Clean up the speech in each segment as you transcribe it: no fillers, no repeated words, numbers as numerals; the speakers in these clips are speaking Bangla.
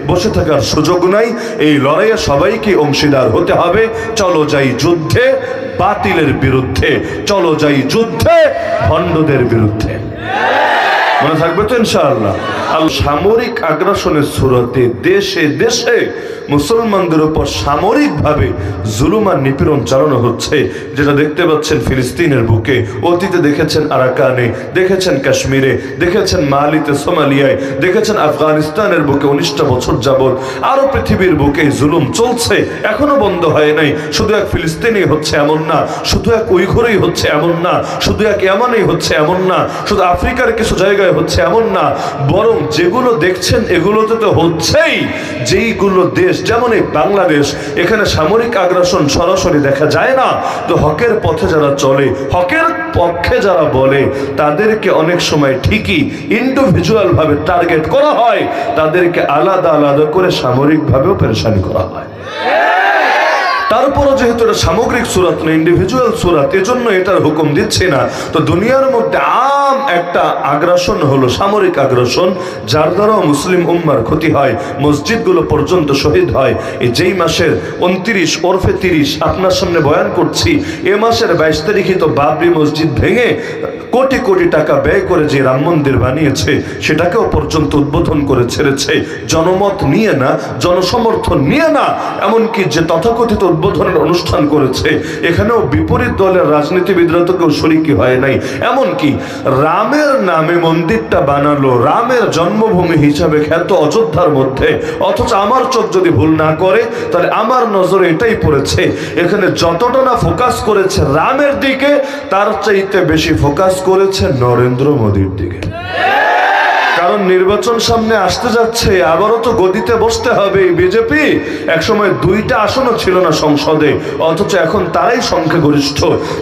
বসে থাকার সুযোগ নাই। এই লড়াইয়ে সবাইকে অংশীদার হতে হবে। চলো যাই যুদ্ধে বাতিলের বিরুদ্ধে, চলো যাই যুদ্ধে ভণ্ডদের বিরুদ্ধে। মনে থাকবে তো ইনশাআল্লাহ। আল সামরিক আগ্রাসনের সুরতে দেশে দেশে মুসলমানদের উপর সামরিকভাবে জুলুম আর নিপীড়ন চালানো হচ্ছে, যেটা দেখতে পাচ্ছেন ফিলিস্তিনের বুকে, অতীতে দেখেছেন আরাকানে, দেখেছেন কাশ্মীরে, দেখেছেন মালিতে, সোমালিয়ায়, দেখেছেন আফগানিস্তানের বুকে 19টা বছর যাবত। আরো পৃথিবীর বুকে জুলুম চলছে, এখনো বন্ধ হয় নাই। শুধু এক ফিলিস্তিনি হচ্ছে এমন না, শুধু এক উইঘুরই হচ্ছে এমন না, শুধু এক ইয়ামানেই হচ্ছে এমন না, শুধু আফ্রিকার কিছু জায়গায় হচ্ছে এমন না, বরং যেগুলো দেখছেন এগুলোতে তো হচ্ছেই। যেইগুলো দেশ যেমন এই বাংলাদেশ, এখানে সামরিক আগ্রাসন সরাসরি দেখা যায় না, তো হকের পথে যারা চলে, হকের পক্ষে যারা বলে, তাদেরকে অনেক সময় ঠিকই ইন্ডিভিজুয়াল ভাবে টার্গেট করা হয়, তাদেরকে আলাদা আলাদা করে সামরিক ভাবেও পেরেশানি করা হয়। তারপরও যেহেতু এটা সামগ্রিক সুরাত না, ইন্ডিভিজুয়াল সুরাত, এজন্য এটার হুকুম দিচ্ছে না। তো দুনিয়ার মধ্যে আম একটা আগ্রাসন হলো সামরিক আগ্রাসন, যার দ্বারা মুসলিম উম্মার ক্ষতি হয়, মসজিদগুলো পর্যন্ত শহীদ হয়। এই যেই মাসের 29 ওরফে 30 আপনার সামনে বয়ান করছি, এ মাসের 22 তারিখে তো বাবরি মসজিদ ভেঙে কোটি কোটি টাকা ব্যয় করে যে রাম মন্দির বানিয়েছে, সেটাকেও পর্যন্ত উদ্বোধন করে ছেড়েছে। জনমত নিয়ে না, জনসমর্থন নিয়ে না, এমনকি যে তথাকথিত উদ্বোধনের অনুষ্ঠান করেছে, এখানেও বিপরীত দলের রাজনীতিবিদরা তো কেউ শরিকি হয় নাই। এমনকি রামের নামে মন্দিরটা বানালো, রামের জন্মভূমি হিসাবে খ্যাত অযোধ্যার মধ্যে, অথচ আমার চোখ যদি ভুল না করে তাহলে আমার নজরে এটাই পড়েছে, এখানে যতটা না ফোকাস করেছে রামের দিকে, তার চাইতে বেশি ফোকাস করেছে নরেন্দ্র মোদীর দিকে। কারণ নির্বাচন সামনে আসতে যাচ্ছে, আবারও তো গদিতে বসতে হবে বিজেপি। একসময় 2টা আসনও ছিল না সংসদে, অথচ এখন তারাই সংখ্যাগরিষ্ঠ।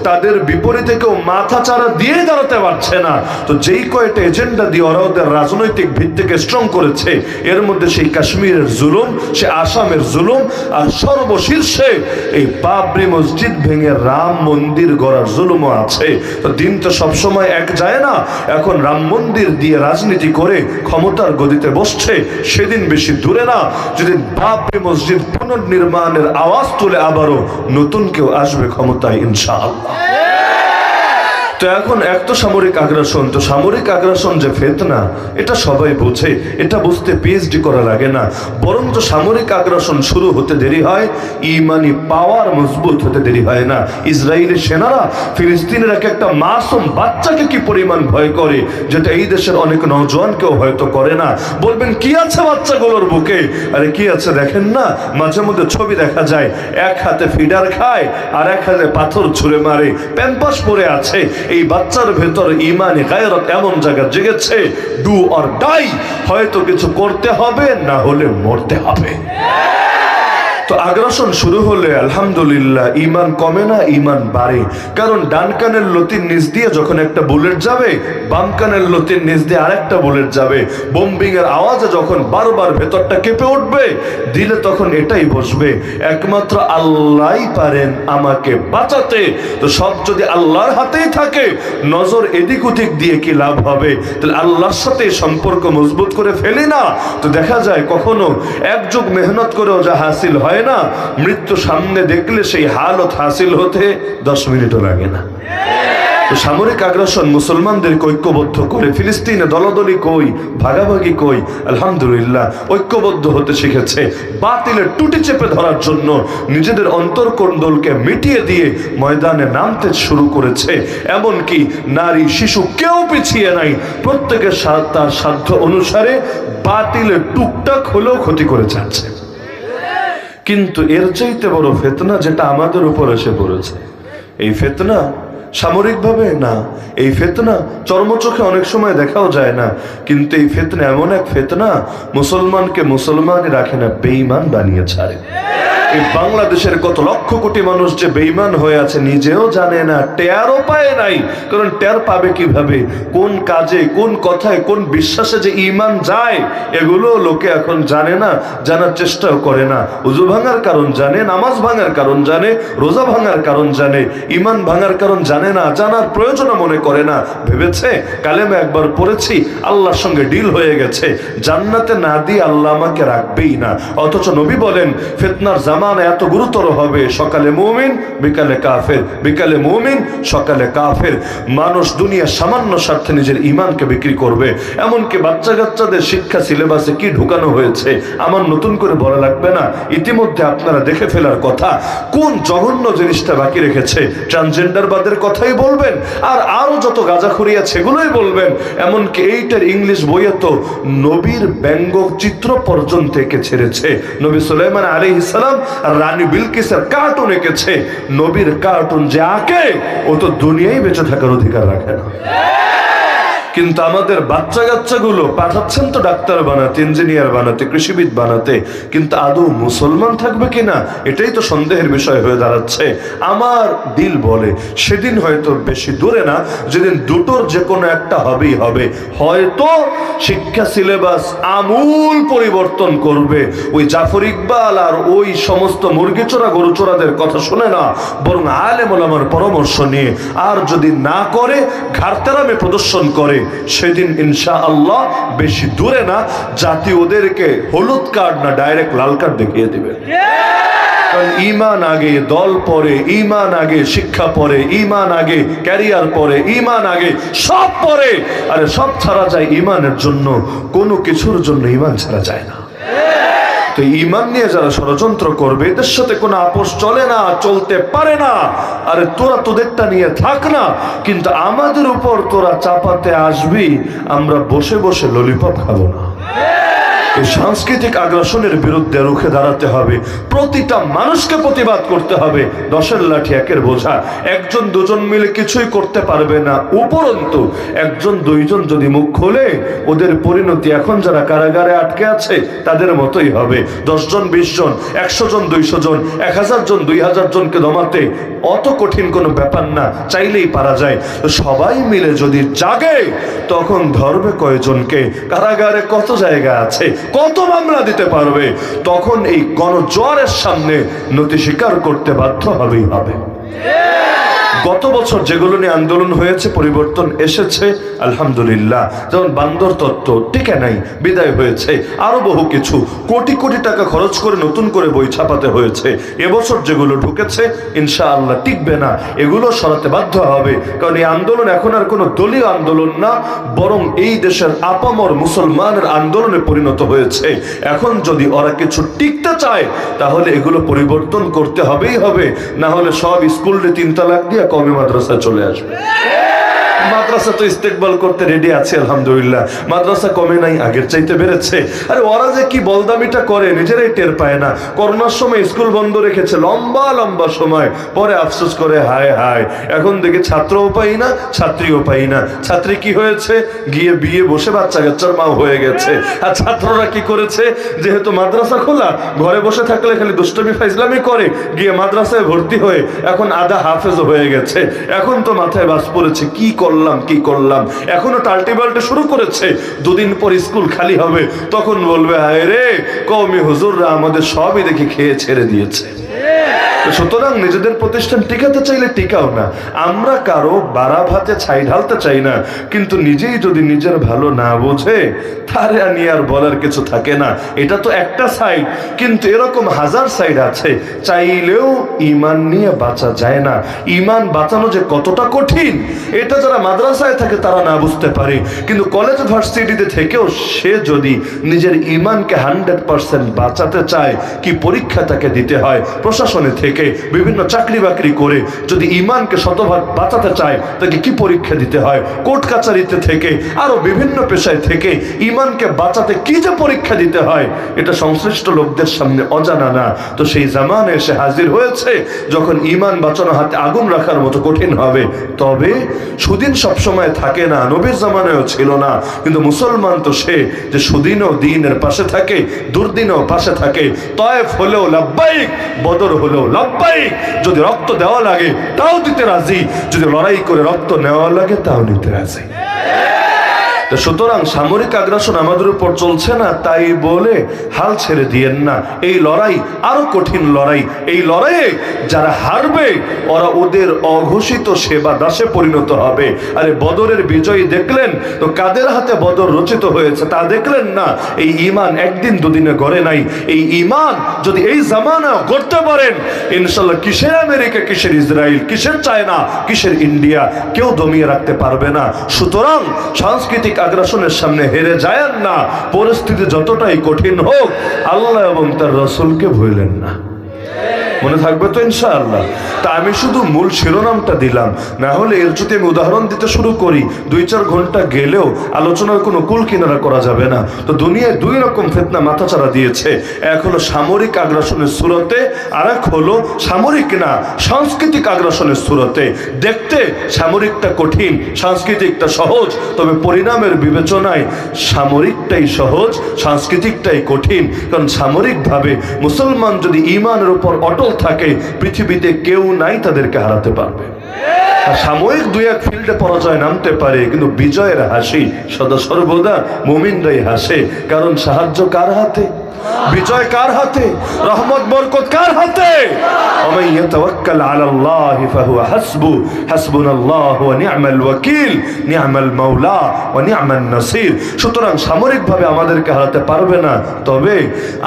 তাদের বিপরীতে কেউ মাথা চারা দিয়ে দাঁড়াতে পারছে না। তো যেই কয়েকটা এজেন্ডা দিয়ে ওরা ওদের রাজনৈতিক ভিত্তিকে স্ট্রং করেছে, এর মধ্যে সেই কাশ্মীরের জুলুম, সে আসামের জুলুম, আর সর্বশীর্ষে এই বাবরি মসজিদ ভেঙে রাম মন্দির গড়ার জুলুমও আছে। তো দিন তো সবসময় এক যায় না। এখন রাম মন্দির দিয়ে রাজনীতি করে ক্ষমতার গদিতে বসছে, সেদিন বেশি দূরে না যেদিন বাবরি মসজিদ পুনর্নির্মাণের আওয়াজ তুলে আবারও নতুন কেউ আসবে ক্ষমতায় ইনশাআল্লাহ। তো এখন এক তো সামরিক আগ্রাসন, তো সামরিক আগ্রাসন যে ফেতনা, এটা সবাই বোঝে, এটা বুঝতে পিএইচডি করা লাগে না। বরং তো সামরিক আগ্রাসন শুরু হতে দেরি হয়, ইমানি পাওয়ার মজবুত হতে দেরি হয় না। ইসরায়েলি সেনারা ফিলিস্তিনের একটা মাসুম বাচ্চাকে কি পরিমাণ ভয় করে, যেটা এই দেশের অনেক নওজোয়ানকেও হয়তো করে না। বলবেন কি আছে বাচ্চাগুলোর বুকে? আরে কি আছে দেখেন না, মাঝে মধ্যে ছবি দেখা যায়, এক হাতে ফিডার খায় আর এক হাতে পাথর ছুঁড়ে মারে, প্যাম্পাস পরে আছে। এই বাচ্চার ভেতর ইমানি গায়রত এমন জায়গা জেগেছে, ডু অর ডাই, হয়তো কিছু করতে হবে, না হলে মরতে হবে। তো আগ্রাসন শুরু হলে আলহামদুলিল্লাহ ইমান কমে না, ইমান বাড়ে। কারণ ডান কানের লতির নিচ দিয়ে যখন একটা বুলেট যাবে, বাম কানের লতির নিচ দিয়ে আরেকটা বুলেট যাবে, বোম্বিং এর আওয়াজে যখন বারবার ভেতরটা কেঁপে উঠবে, দিলে তখন এটাই বসবে, একমাত্র আল্লাহই পারেন আমাকে বাঁচাতে। তো সব যদি আল্লাহর হাতেই থাকে, নজর এদিক ওদিক দিয়ে কি লাভ হবে? তাহলে আল্লাহর সাথে সম্পর্ক মজবুত করে ফেলি না, তো দেখা যায় কখনো এক যুগ মেহনত করেও যা হাসিল হয় না, মৃত্যু সামনে দেখলে সেই হালত হাসিল হতে 10 মিনিটও লাগে না। তো সামরিক আগ্রাসন মুসলমানদেরকে ঐক্যবদ্ধ করে, ফিলিস্তিনে দলাদলি কই, ভাগাভাগি কই, আলহামদুলিল্লাহ ঐক্যবদ্ধ হতে শিখেছে। বাতিলের টুটি চেপে ধরার জন্য নিজেদের অন্তর্কোন্দলকে মিটিয়ে দিয়ে ময়দানে নামতে শুরু করেছে। এমনকি নারী শিশু কেউ পিছিয়ে নাই, প্রত্যেকের তার সাধ্য অনুসারে বাতিলের টুকটাক হলেও ক্ষতি করে যাচ্ছে। কিন্তু এর চাইতে বড় ফেতনা যেটা আমাদের উপর এসে পড়েছে, এই ফেতনা সামরিকভাবে না, এই ফেতনা চর্মচোখে অনেক সময় দেখাও যায় না, কিন্তু এই ফেতনা এমন এক ফেতনা মুসলমানকে মুসলমানই রাখে না, বেঈমান বানিয়ে ছাড়ে। এই বাংলাদেশের কত লক্ষ কোটি মানুষ যে বেঈমান হয়ে আছে নিজেও জানে না, টেরও পায় নাই। কারণ টের পাবে কিভাবে? কোন কাজে, কোন কথায়, কোন বিশ্বাসে যে ঈমান যায় এগুলো লোকে এখন জানে না, জানার চেষ্টাও করে না। ওযু ভাঙার কারণ জানে, নামাজ ভাঙার কারণ জানে, রোজা ভাঙার কারণ জানে, ঈমান ভাঙার কারণ জানে না, জানার প্রয়োজনও মনে করে না। ভেবেছে কালেমা একবার পড়েছি, আল্লাহর সঙ্গে ডিল হয়ে গেছে, জান্নাতে না দিয়ে আল্লাহ আমাকে রাখবেই না। অথচ নবী বলেন ফিতনার জামানা এত গুরুতর হবে, সকালে মুমিন বিকালে কাফের, বিকালে মুমিন সকালে কাফের। মানুষ দুনিয়া সামান্য স্বার্থে নিজের ঈমানকে বিক্রি করবে। এমনকি বাচ্চা কাচ্চাদের শিক্ষা সিলেবাসে কি ঢুকানো হয়েছে আমার নতুন করে বলা লাগবে না, ইতিমধ্যে আপনারা দেখে ফেলার কথা। কোন জঘন্য জিনিসটা বাকি রেখেছে? ট্রান্সজেন্ডারবাদের কথাই বলবেন, আর আরো যত গাঁজাখুরি আছে সেগুলোই বলবেন। এমনকি এইটার ইংলিশ বইয়ে তো নবীর ব্যঙ্গ চিত্র পর্যন্ত এঁকে ছেড়েছে। নবী সুলাইমান আলাইহিস সালাম আর রানী বিলকিসের কার্টুন এঁকেছে। নবীর কার্টুন যে আঁকে ও তো দুনিয়ায় বেঁচে থাকার অধিকার রাখে না। কিন্তু আমাদের বাচ্চা কাচ্চাগুলো পাঠাচ্ছেন তো ডাক্তার বানাতে, ইঞ্জিনিয়ার বানাতে, কৃষিবিদ বানাতে, কিন্তু আদৌ মুসলমান থাকবে কিনা এটাই তো সন্দেহের বিষয় হয়ে দাঁড়াচ্ছে। আমার দিল বলে সেদিন হয়তো বেশি দূরে না যেদিন দুটোর যে কোনো একটা হবেই হবে। হয়তো শিক্ষা সিলেবাস আমূল পরিবর্তন করবে। ওই জাফর ইকবাল আর ওই সমস্ত মুরগিচোরা গরুচোরাদের কথা শুনে না, বরং আলেম ওলামার পরামর্শ নিয়ে, আর যদি না করে ঘাড়তেরামে প্রদর্শন করে, সেদিন ইনশাআল্লাহ বেশি দূরে না জাতি ওদেরকে হলুদ কার্ড না ডাইরেক্ট লাল কার্ড দেখিয়ে দিবে। কারণ ঈমান আগে দল পরে, ঈমান আগে শিক্ষা পরে, ঈমান আগে ক্যারিয়ার পরে, ঈমান আগে সব পরে। আরে সব ছাড়া যায় ঈমানের জন্য, কোনো কিছুর জন্য ঈমান ছাড়া যায় না। তো ঈমান নিয়ে যারা ষড়যন্ত্র করবে এদের সাথে কোনো আপোষ চলে না, চলতে পারে না। আরে তোরা তোদেরটা নিয়ে থাক না, কিন্তু আমাদের উপর তোরা চাপাতে আসবি, আমরা বসে বসে ললিপপ খাবো না। এই সাংস্কৃতিক আগ্রাসনের বিরুদ্ধে রুখে দাঁড়াতে হবে। প্রতিটা মানুষকে প্রতিবাদ করতে হবে। 10-এর লাঠি 1-এর বোঝা। একজন দুজন মিলে কিছুই করতে পারবে না। উপরন্তু একজন দুইজন যদি মুখ খোলে ওদের পরিণতি এখন যারা কারাগারে আটকে আছে তাদের মতোই হবে। 10 জন 20 জন 100 জন 200 জন 1000 জন 2000 জনকে দমাতে অত কঠিন কোনো ব্যাপার না, চাইলেই পারা যায়। তো সবাই মিলে যদি জাগে তখন ধরবে কয়জনকে? কারাগারে কত জায়গা আছে, কত মামলা দিতে পারবে? তখন এই গণজোয়ারের সামনে নতি স্বীকার করতে বাধ্য হবেই হবে। গত বছর যেগুলো নিয়ে আন্দোলন হয়েছে পরিবর্তন এসেছে আলহামদুলিল্লাহ। যেমন বান্দর তত্ত্ব টিকে নাই, বিদায় হয়েছে। আরো বহু কিছু কোটি কোটি টাকা খরচ করে নতুন করে বই ছাপাতে হয়েছে। এবছর যেগুলো ঢুকেছে ইনশাআল্লাহ টিকবে না, এগুলো সরাতে বাধ্য হবে। কারণ এই আন্দোলন এখন আর কোনো দলীয় আন্দোলন না, বরং এই দেশের আপামর মুসলমানের আন্দোলনে পরিণত হয়েছে। এখন যদি ওরা কিছু টিকতে চায় তাহলে এগুলো পরিবর্তন করতে হবেই হবে, না হলে সব স্কুলে 3 তালাক দিয়ে কওমি মাদ্রাসায় চলে আসবে। মাদ্রাসা তো ইস্তেকবাল করতে রেডি আছে আলহামদুলিল্লাহ। মাদ্রাসা কমে নাই, আগের চাইতে বেড়েছে। আরে ওরা যে কি বলদামিটা করে নিজেরাই টের পায় না। করোনার সময় স্কুল বন্ধ রেখেছে লম্বা লম্বা সময়, পরে আফসোস করে হায় হায় এখন দেখে ছাত্রও পাই না, ছাত্রীও পাই না। ছাত্রী কি হয়েছে? গিয়ে বিয়ে বসে বাচ্চা কাচ্চার মা হয়ে গেছে। আর ছাত্ররা কি করেছে? যেহেতু মাদ্রাসা খোলা, ঘরে বসে থাকলে খালি দুষ্টমি ফাইজলামি করে, গিয়ে মাদ্রাসায় ভর্তি হয়ে এখন আধা হাফেজও হয়ে গেছে। এখন তো মাথায় বাস পড়েছে কি কি করলাম। এখনো টাল্টি বাল্টি শুরু করেছে। 2 দিন পর স্কুল খালি হবে, তখন বলবে হায় রে কওমি হুজুররা আমাদের সবই দেখে খেয়ে ছেড়ে দিয়েছে। সুতরাং নিজেদের প্রতিষ্ঠান টিকাতে চাইলে টিকাও না। আমরা কারো বাড়া ভাতে ছাই ঢালতে চাই না, কিন্তু নিজেই যদি নিজের ভালো না বোঝে তারে নিয়ে আর বলার কিছু থাকে না। এটা তো একটা সাইড, কিন্তু এরকম হাজার সাইড আছে। চাইলেও ঈমান নিয়ে বাঁচা যায় না। ঈমান বাঁচানো যে কতটা কঠিন এটা যারা মাদ্রাসায় থাকে তারা না বুঝতে পারে, কিন্তু কলেজ ভার্সিটিতে থেকেও সে যদি নিজের ঈমানকে 100% বাঁচাতে চায় কি পরীক্ষা তাকে দিতে হয়। প্রশাসনে থেকে থেকে বিভিন্ন চাকরি বাকরি করে যদি ইমানকে শতভাগ বাঁচাতে চায় তাকে কি পরীক্ষা দিতে হয়, কোর্ট কাচারিতে থেকে আরো বিভিন্ন পেশায় থেকে ইমানকে বাঁচাতে কি যে পরীক্ষা দিতে হয়, এটা সংশ্লিষ্ট লোকদের সামনে অজানা না। তো সেই জামানে এসে হাজির হয়েছে যখন ইমান বাঁচানো হাতে আগুন রাখার মতো কঠিন হবে। তবে সুদিন সবসময় থাকে না, নবীর জামানায়ও ছিল না, কিন্তু মুসলমান তো সে যে সুদিনও দিনের পাশে থাকে, দুর্দিনও পাশে থাকে। তয়েফ হলেও লাব্বাইক, বদর হলেও লাব্বাইক। যদি রক্ত দেওয়া লাগে তাও দিতে রাজি, যদি লড়াই করে রক্ত নেওয়া লাগে তাও নিতে রাজি। সুতরাং সামরিক আগ্রাসন আমাদের উপর চলছে না তাই বলে হাল ছেড়ে দিয়েন না। এই লড়াই আরো কঠিন লড়াই। এই লড়াইয়ে যারা হারবে ওরা ওদের অঘোষিত সেবা দাসে পরিণত হবে। আরে বদরের বিজয়ী দেখলেন তো কাদের হাতে বদর রচিত হয়েছে তা দেখলেন না? এই ঈমান একদিন দুদিনে গড়ে নাই। এই ঈমান যদি এই জামানা করতে পারেন, ইনশাআল্লাহ কিসের আমেরিকা, কিসের ইসরায়েল, কিসের চায়না, কিসের ইন্ডিয়া কেউ দমিয়ে রাখতে পারবে না। সুতরাং সাংস্কৃতিক আগ্রাসনের সামনে হেরে যায় না। পরিস্থিতি যতটাই কঠিন হোক, আল্লাহ এবং তার রাসূলকে ভুলেন না। মনে থাকবে তো ইনশাআল্লাহ? তা আমি শুধু মূল শিরোনামটা দিলাম, না হলে এর যদি আমি উদাহরণ দিতে শুরু করি 2-4 ঘন্টা গেলেও আলোচনার কোনো কুল কিনারা করা যাবে না। তো দুনিয়ায় 2 রকম ফিতনা মাথাচাড়া দিয়েছে। এক হলো সামরিক আগ্রাসনের সুরতে, আর এক হলো সামরিক না সাংস্কৃতিক আগ্রাসনের সুরতে। দেখতে সামরিকটা কঠিন, সাংস্কৃতিকটা সহজ, তবে পরিণামের বিবেচনায় সামরিকটাই সহজ, সাংস্কৃতিকটাই কঠিন। কারণ সামরিকভাবে মুসলমান যদি ঈমানের উপর অটল থাকে, পৃথিবীতে কেউ নাই তাদেরকে হারাতে পারবে। সাময়িক 2-1 ফিল্ডে পরাজয় নামতে পারে, কিন্তু বিজয়ের হাসি সদা সর্বদা মুমিনরাই হাসে। কারণ সাহায্য কার হাতে? বিজয় কার হাতে? রহমত বরকত কার হাতে? ওমান ইয়াতাওয়াক্কাল আলাল্লাহি ফাহুয়া হাসবু, হাসবুনাল্লাহু ওয়া নি'মাল ওয়াকিল, নি'মাল মাওলা ওয়া নি'মান নাসির। সুতরাং সামরিকভাবে আমাদেরকে হারাতে পারবে না, তবে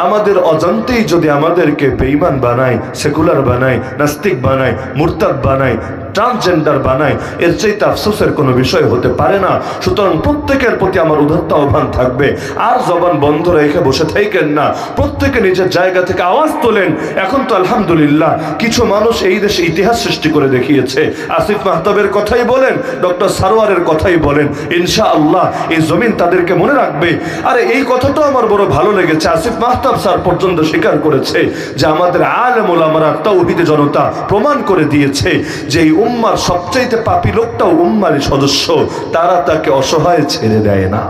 আমাদের অজান্তেই যদি আমাদেরকে বেঈমান বানায়, সেকুলার বানায়, নাস্তিক বানায়, মুরতাদ বানায়, ট্রান্সজেন্ডার বানায়, এর চাইতে আফসোসের কোনো বিষয় হতে পারে না। সুতরাং প্রত্যেকের প্রতি আমার উদাত্ত আহ্বান থাকবে, আর জবান বন্ধ রেখে বসে থাকেন না। প্রত্যেকে নিজের জায়গা থেকে আওয়াজ তোলেন। এখন তো আলহামদুলিল্লাহ কিছু মানুষ এই দেশে ইতিহাস সৃষ্টি করে দেখিয়েছে। আসিফ মাহতাবের কথাই বলেন, ডক্টর সারোয়ারের কথাই বলেন, ইনশাআল্লাহ এই জমিন তাদেরকে মনে রাখবে। আরে এই কথাটা আমার বড় ভালো লেগেছে। আসিফ মাহতাব স্যার পর্যন্ত স্বীকার করেছে যে আমাদের আলেম ওলামারা, তাওহীদি জনতা প্রমাণ করে দিয়েছে যে এই উম্মার সবচাইতে পাপী লোকটাও উম্মারই সদস্য, তারা তাকে অসহায় ছেড়ে দেয় না।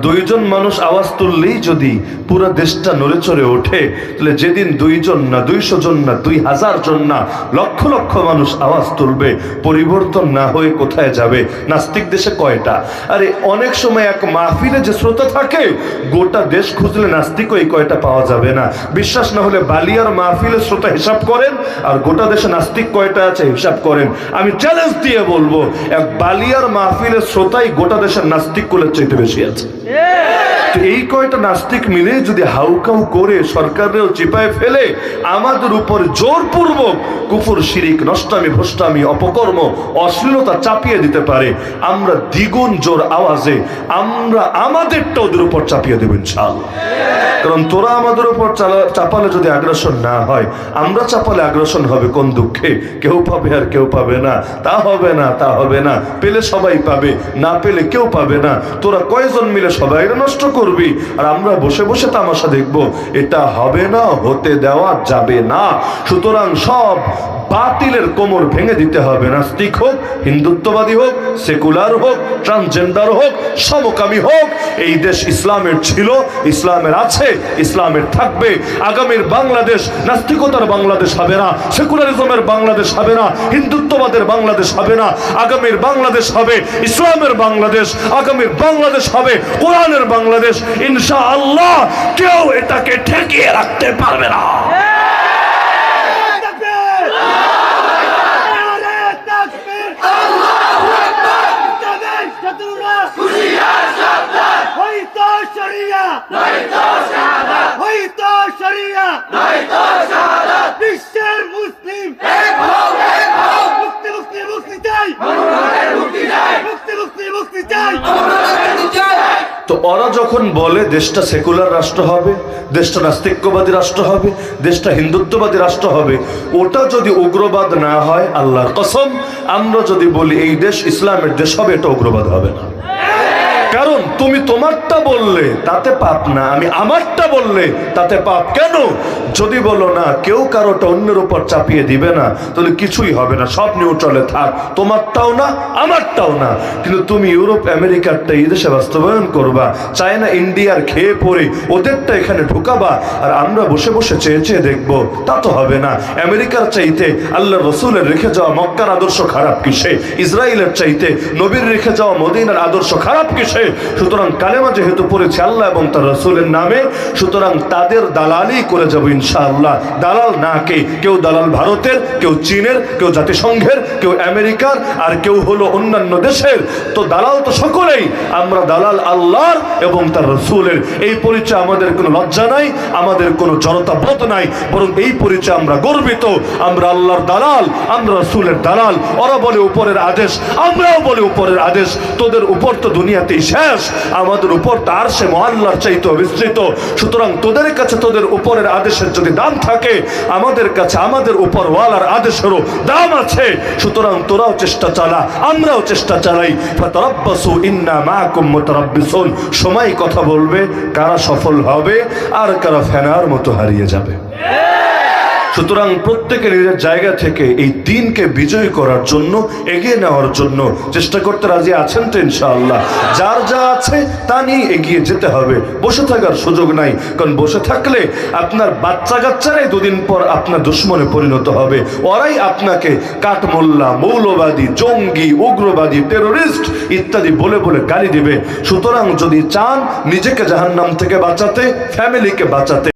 2 জন মানুষ আওয়াজ তুললেই যদি পুরো দেশটা নড়ে চড়ে ওঠে, তাহলে যেদিন 2 জন না, 200 জন না, 2000 জন না, লক্ষ লক্ষ মানুষ আওয়াজ তুলবে, পরিবর্তন না হয়ে কোথায় যাবে? নাস্তিক দেশে কয়টা? আরে অনেক সময় এক মাহফিলে যে শ্রোতা থাকে, গোটা দেশ খুঁজলে নাস্তিকও এই কয়টা পাওয়া যাবে না। বিশ্বাস না হলে বালিয়ার মাহফিলে শ্রোতা হিসাব করেন, আর গোটা দেশে নাস্তিক কয়টা আছে হিসাব করেন। আমি চ্যালেঞ্জ দিয়ে বলবো, এক বালিয়ার মাহফিলের শ্রোতাই গোটা দেশের নাস্তিক কুলের চাইতে বেশি আছে। তো এই কয়টা নাস্তিক মিলে যদি হাউকাউ করে সরকারেও চিপায় ফেলে আমাদের উপর জোরপূর্বক কুফর, শিরিক, নষ্টামি, ভ্রষ্টামি, অপকর্ম, অশ্লীলতা চাপিয়ে দিতে পারে, আমরা দ্বিগুণ জোর আওয়াজে আমরা আমাদেরটা ওদের উপর চাপিয়ে দেব ইনশাআল্লাহ। কারণ তোরা আমাদের উপর চাপালে যদি আগ্রাসন না হয়, আমরা চাপালে আগ্রাসন হবে কোন দুঃখে? কেউ পাবে আর কেউ পাবে না। তা হবে না, তা হবে না। পেলে সবাই পাবে, না পেলে কেউ পাবে না। তোরা কয়জন মিলে সবাই নষ্ট করবি, আর আমরা বসে বসে তামাশা দেখব? এটা হবে না, হতে দেওয়া যাবে না। সুতরাং সব বাতিলের কোমর ভেঙে দিতে হবে। নাস্তিক হোক, হিন্দুত্ববাদী হোক, সেকুলার হোক, ট্রান্সজেন্ডার হোক, সমকামী হোক, এই দেশ ইসলামের ছিল, ইসলামের আছে, ইসলামের থাকবে। আগামীর বাংলাদেশ নাস্তিকতার বাংলাদেশ হবে না, সেকুলারিজমের বাংলাদেশ হবে না, হিন্দুত্ববাদের বাংলাদেশ হবে না। আগামীর বাংলাদেশ হবে ইসলামের বাংলাদেশ, আগামীর বাংলাদেশ হবে কোরআনের বাংলাদেশ। ইনশাআল্লাহ কেউ এটাকে ঠেকিয়ে রাখতে পারবে না। বিশ্বের মুসলিম মুক্তি চাই। তো ওরা যখন বলে দেশটা সেকুলার রাষ্ট্র হবে, দেশটা নাস্তিক্যবাদী রাষ্ট্র হবে, দেশটা হিন্দুত্ববাদী রাষ্ট্র হবে, ওটা যদি উগ্রবাদ না হয়, আল্লাহর কসম আমরা যদি বলি এই দেশ ইসলামের দেশ হবে, এটা উগ্রবাদ হবে না। কারণ তুমি তোমারটা বললে তাতে পাপ না, আমি আমারটা বললে তাতে পাপ। কেন? যদি বলো না কেউ কারোটা অন্যের উপর চাপিয়ে দিবে না, তাহলে কিছুই হবে না, সব নিউট্রালে থাক, তোমারটাও না আমারটাও না। কিন্তু তুমি ইউরোপ আমেরিকারটা এই দেশে বাস্তবায়ন করবা, চায়না ইন্ডিয়ার খেয়ে পড়ে ওদেরটা এখানে ঢুকাবা, আর আমরা বসে বসে চেয়ে চেয়ে দেখবো, তা তো হবে না। আমেরিকার চাইতে আল্লাহ রসুলের রেখে যাওয়া মক্কার আদর্শ খারাপ কিসে? ইসরায়েলের চাইতে নবীর রেখে যাওয়া মদিনার আদর্শ খারাপ কিসে? সুতরাং কালেমা যেহেতু পড়েছে আল্লাহ এবং তার রসুলের নামে, সুতরাং তাদের দালালি করে যাবো ইনশাআল্লাহ। দালাল না কে, কেউ দালাল ভারতের, কেউ চীনের, কেউ জাতিসংঘের, কেউ আমেরিকার, আর কেউ হলো অন্যান্য দেশের। তো দালাল তো সকলেই, আমরা দালাল আল্লাহর এবং তার রসুলের। এই পরিচয় আমাদের কোনো লজ্জা নাই, আমাদের কোনো জড়তা বোধ নাই, বরং এই পরিচয় আমরা গর্বিত। আমরা আল্লাহর দালাল, আমরা রসুলের দালাল। ওরা বলে উপরের আদেশ, আমরাও বলে উপরের আদেশ। তোদের উপর তো দুনিয়াতেই শেষ, আমাদের উপর তার সে মহল্লার চাইতে বিস্তৃত। সুতরাং তোদের কাছে তোদের উপরের আদেশের যদি দাম থাকে, আমাদের কাছে আমাদের উপর ওয়ালার আদেশেরও দাম আছে। সুতরাং তোরাও চেষ্টা চালা, আমরাও চেষ্টা চালাই। ফাতারাব্বাসু ইন্না মাআকুম মুতারাব্বিসুন। সময় কথা বলবে কারা সফল হবে আর কারা ফেনার মতো হারিয়ে যাবে। সুতরাং প্রত্যেকে নিজের জায়গা থেকে এই দিনকে বিজয় করার জন্য, এগিয়ে নেওয়ার জন্য চেষ্টা করতে রাজি আছেন তো ইনশাআল্লাহ? যার যা আছে তা নিয়ে এগিয়ে যেতে হবে, বসে থাকার সুযোগ নাই। কারণ বসে থাকলে আপনার বাচ্চা কাচ্চারাই দুদিন পর আপনার দুশ্মনে পরিণত হবে। ওরাই আপনাকে কাঠমোল্লা, মৌলবাদী, জঙ্গি, উগ্রবাদী, টেরোরিস্ট ইত্যাদি বলে বলে গালি দিবে। সুতরাং যদি চান নিজেকে জাহান্নাম থেকে বাঁচাতে, ফ্যামিলিকে বাঁচাতে,